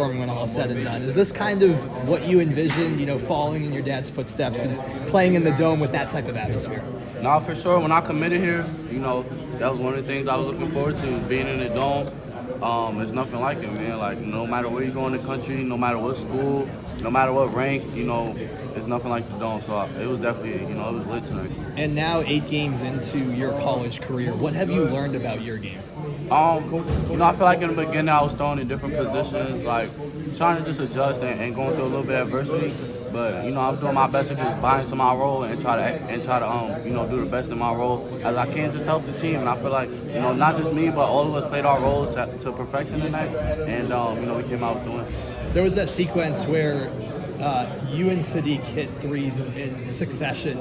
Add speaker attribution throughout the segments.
Speaker 1: when all is said and done. Is this kind of what you envisioned, following in your dad's footsteps and playing in the Dome with that type of atmosphere?
Speaker 2: No, for sure. When I committed here, that was one of the things I was looking forward to, was being in the Dome. It's nothing like it, man. Like, no matter where you go in the country, no matter what school, no matter what rank, it's nothing like the Dome. So it was definitely, it was lit tonight.
Speaker 1: And now 8 games into your college career, what have you learned about your game?
Speaker 2: I feel like in the beginning I was thrown in different positions, like trying to just adjust and going through a little bit of adversity. But I was doing my best to just buy into my role and try to do the best in my role as I can, just help the team. And I feel like not just me, but all of us played our roles to perfection tonight, and we came out with the win.
Speaker 1: There was that sequence where you and Sadiq hit threes in succession.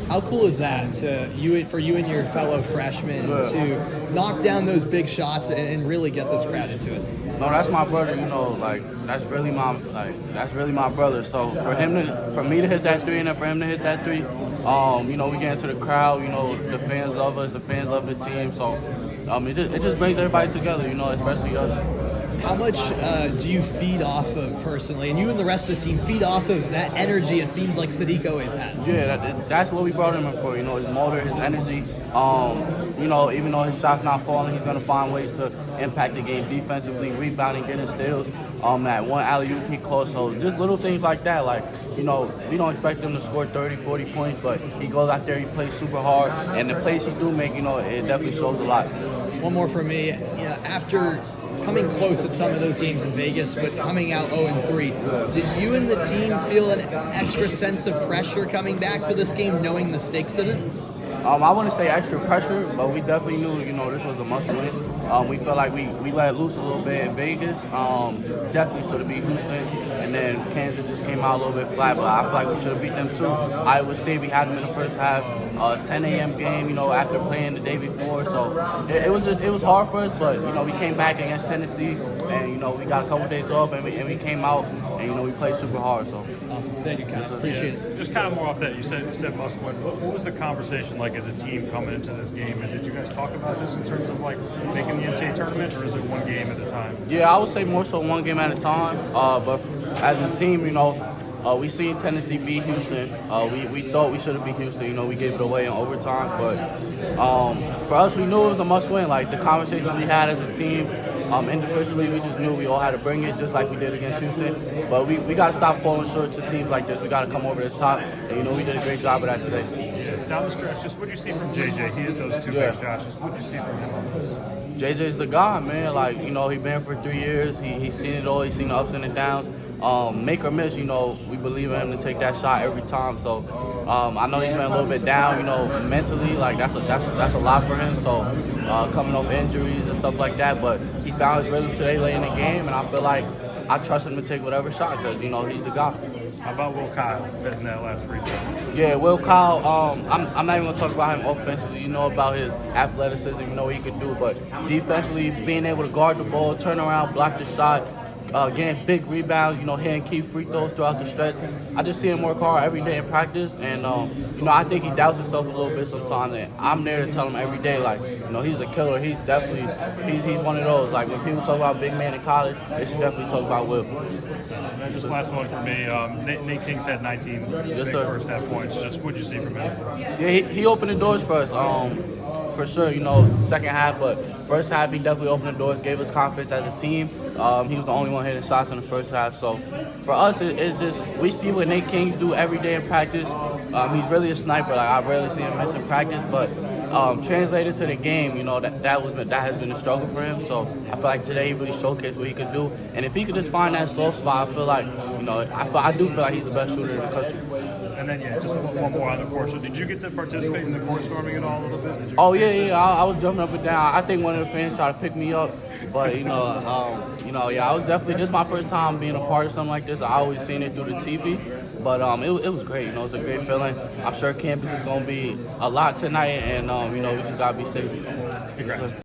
Speaker 1: How cool is that for you and your fellow freshmen to knock down those big shots and really get this crowd into it?
Speaker 2: No, that's my brother. That's really my brother. So for me to hit that three, and then for him to hit that three, we get into the crowd. The fans love us, the fans love the team. So it just brings everybody together. Especially us.
Speaker 1: How much do you feed off of personally, and you and the rest of the team feed off of that energy it seems like Sadiq always has?
Speaker 2: Yeah, that's what we brought him in for, his motor, his energy. Even though his shot's not falling, he's going to find ways to impact the game defensively, rebounding, getting steals. That one alley-oop he close. So just little things like that. Like, we don't expect him to score 30, 40 points, but he goes out there, he plays super hard, and the plays he do make, it definitely shows a lot.
Speaker 1: One more for me. After coming close at some of those games in Vegas, but coming out 0-3. Did you and the team feel an extra sense of pressure coming back for this game, knowing the stakes of it?
Speaker 2: I wouldn't say extra pressure, but we definitely knew, this was a must-win. We felt like we let loose a little bit in Vegas. Definitely should have beat Houston, and then Kansas just came out a little bit flat, but I feel like we should have beat them too. Iowa State, we had them in the first half. 10 a.m. game, after playing the day before, so it was hard for us, but we came back against Tennessee, and we got a couple days off, and we came out, and we played super hard. So
Speaker 1: awesome, thank you, Kiyan. Appreciate it.
Speaker 3: Just kind of more off that, you said must win. What was the conversation like as a team coming into this game, and did you guys talk about this in terms of like making the NCAA tournament, or is it one game at a time?
Speaker 2: Yeah, I would say more so one game at a time, but as a team, we seen Tennessee beat Houston. We thought we should have beat Houston. We gave it away in overtime. But for us, we knew it was a must-win. Like, the conversations we had as a team, individually, we just knew we all had to bring it, just like we did against Houston. But we got to stop falling short to teams like this. We got to come over the top. And, we did a great job of that today.
Speaker 3: Yeah, down the stretch, just what did you see from JJ? He hit those two big shots. Just what did you see from him on this?
Speaker 2: JJ's the guy, man. Like, he been for 3 years. He's seen it all. He's seen the ups and the downs. Make or miss, we believe in him to take that shot every time. So I know he's been a little bit down, mentally. Like, that's a lot for him. So coming off injuries and stuff like that, but he found his rhythm today late in the game, and I feel like I trust him to take whatever shot because he's the guy.
Speaker 3: How about Will Kyle hitting that last free throw?
Speaker 2: Yeah, Will Kyle. I'm not even gonna talk about him offensively. About his athleticism, what he could do, but defensively, being able to guard the ball, turn around, block the shot. Getting big rebounds, hitting key free throws throughout the stretch. I just see him work hard every day in practice, and I think he doubts himself a little bit sometimes. And I'm there to tell him every day, like, he's a killer. He's definitely he's one of those. Like, when people talk about big man in college, they should definitely talk about Will.
Speaker 3: And just last one for me. Nate King's had 19 big first half points. Just what did you see from him?
Speaker 2: Yeah, he opened the doors for us. For sure, second half, but first half he definitely opened the doors, gave us confidence as a team. He was the only one hitting shots in the first half. So for us, it's just we see what Nate Kings do every day in practice. He's really a sniper. Like, I rarely see him miss in practice, but translated to the game, that has been a struggle for him. So I feel like today he really showcased what he could do, and if he could just find that soft spot, I feel like I do feel like he's the best shooter in the country.
Speaker 3: And then just one more on the court. So did you get to participate in the court storming at all a little bit?
Speaker 2: Oh yeah, I was jumping up and down. I think one of the fans tried to pick me up, but I was definitely, this is my first time being a part of something like this. I always seen it through the TV, but it was great. It was a great feeling. I'm sure campus is gonna be a lot tonight, and we just gotta be safe.
Speaker 3: Congrats.